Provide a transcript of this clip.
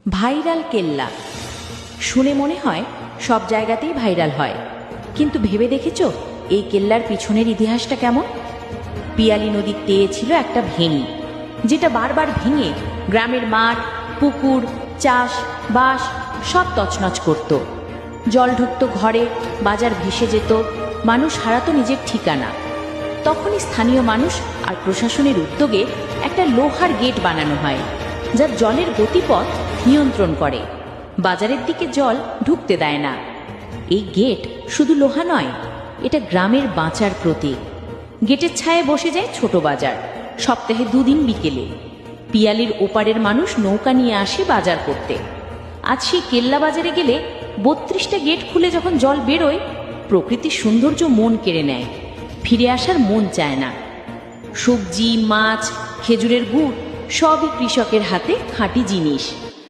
Viral কেল্লা শুনে মনে হয় সব জায়গাতেই ভাইরাল হয়, কিন্তু ভেবে দেখেছো এই কেল্লার পিছনের ইতিহাসটা কেমন? পিয়ালী নদীর তীরে ছিল একটা ভেড়ি, যেটা বারবার ভেঙে গ্রামের মাঠ, পুকুর, চাষ বাস সব তছনছ করত। জল ঢুকত ঘরে, বাজার ভেসে যেত, মানুষ হারাতো নিজের ঠিকানা। তখনই স্থানীয় মানুষ আর প্রশাসনের উদ্যোগে একটা লোহার গেট বানানো হয়, যা জলের গতিপথ নিয়ন্ত্রণ করে, বাজারের দিকে জল ঢুকতে দেয় না। এই গেট শুধু লোহা নয়, এটা গ্রামের বাঁচার প্রতীক। গেটের ছায়ে বসে যায় ছোট বাজার, সপ্তাহে 2 দিন বিকেলে। পিয়ালির ওপারের মানুষ নৌকা নিয়ে আসে বাজার করতে। আজ সেই কেল্লা বাজারে গেলে 32টা গেট খুলে যখন জল বেরোয়, প্রকৃতির সৌন্দর্য মন কেড়ে নেয়, ফিরে আসার মন চায় না। সবজি, মাছ, খেজুরের গুড় সবই কৃষকের হাতে খাঁটি জিনিস।